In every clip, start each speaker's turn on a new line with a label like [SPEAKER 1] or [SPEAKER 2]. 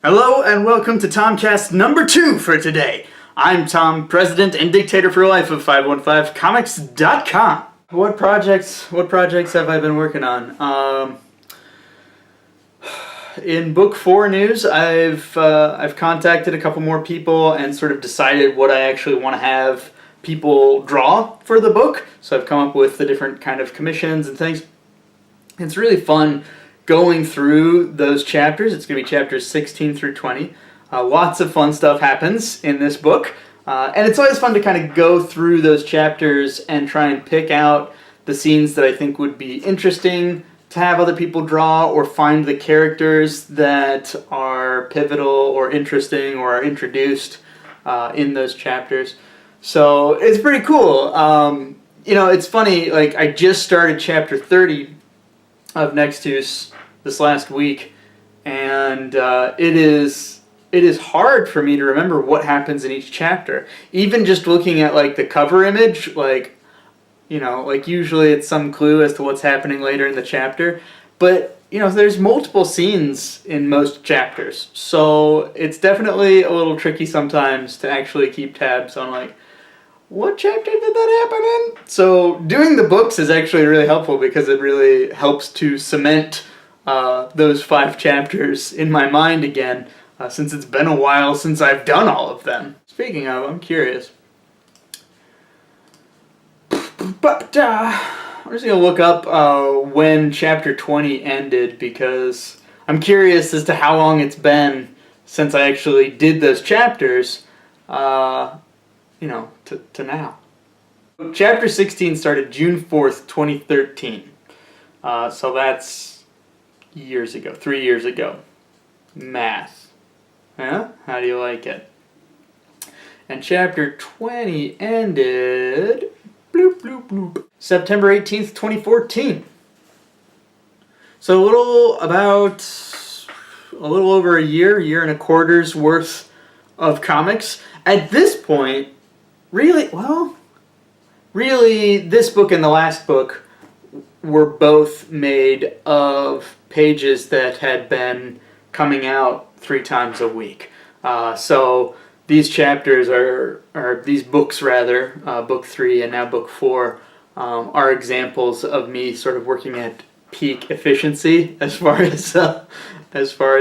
[SPEAKER 1] Hello and welcome to Thomcast number 2 for today. I'm Tom, president and dictator for life of 515comics.com. What projects have I been working on? In book 4 news, I've contacted a couple more people and sort of decided what I actually want to have people draw for the book. So I've come up with the different kind of commissions and things. It's really fun going through those chapters. It's going to be chapters 16 through 20. Lots of fun stuff happens in this book. And it's always fun to kind of go through those chapters and try and pick out the scenes that I think would be interesting to have other people draw, or find the characters that are pivotal or interesting or are introduced in those chapters. So it's pretty cool. It's funny, like I just started chapter 30 of Nextuus this last week, and it is hard for me to remember what happens in each chapter. Even just looking at like the cover image, like usually it's some clue as to what's happening later in the chapter, but there's multiple scenes in most chapters, so it's definitely a little tricky sometimes to actually keep tabs on like what chapter did that happen in? So doing the books is actually really helpful because it really helps to cement those 5 chapters in my mind again, since it's been a while since I've done all of them. Speaking of, I'm curious. But I'm just going to look up when chapter 20 ended, because I'm curious as to how long it's been since I actually did those chapters. To now. Chapter 16 started June 4th, 2013. So that's years ago, 3 years ago. Math. Huh? How do you like it? And chapter 20 ended bloop, bloop, bloop, September 18th, 2014. So a little over a year and a quarter's worth of comics. At this point, really, this book and the last book were both made of pages that had been coming out 3 times a week. So these chapters these books rather, book 3 and now book 4, are examples of me sort of working at peak efficiency as far as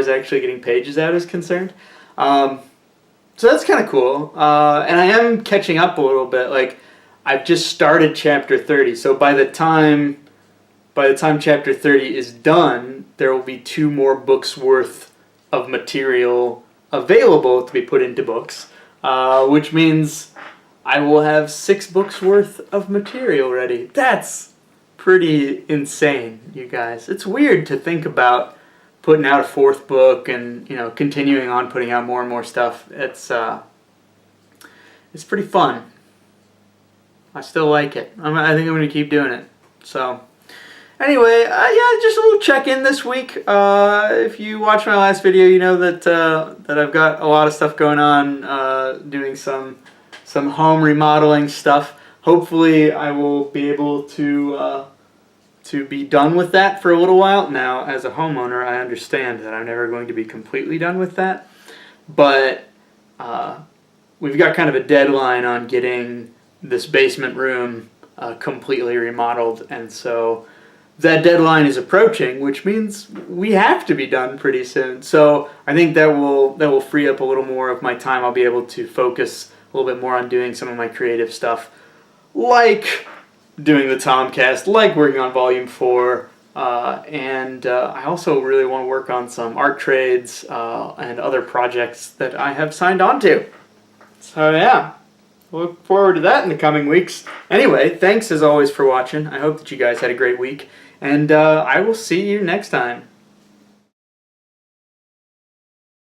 [SPEAKER 1] actually getting pages out is concerned. So that's kind of cool, and I am catching up a little bit. Like, I've just started chapter 30, so by the time chapter 30 is done, there will be 2 more books worth of material available to be put into books, which means I will have 6 books worth of material ready. That's pretty insane, you guys. It's weird to think about putting out a 4th book and continuing on putting out more and more stuff. It's pretty fun. I still like it. I think I'm going to keep doing it. So anyway, just a little check-in this week. If you watched my last video, you know that I've got a lot of stuff going on, doing some home remodeling stuff. Hopefully I will be able to be done with that for a little while. Now, as a homeowner, I understand that I'm never going to be completely done with that, but we've got kind of a deadline on getting this basement room completely remodeled, and so that deadline is approaching, which means we have to be done pretty soon. So I think that will free up a little more of my time. I'll be able to focus a little bit more on doing some of my creative stuff, like doing the Thomcast, like working on Volume 4, and I also really want to work on some art trades and other projects that I have signed on to. So yeah, look forward to that in the coming weeks. Anyway, thanks as always for watching. I hope that you guys had a great week, and I will see you next time.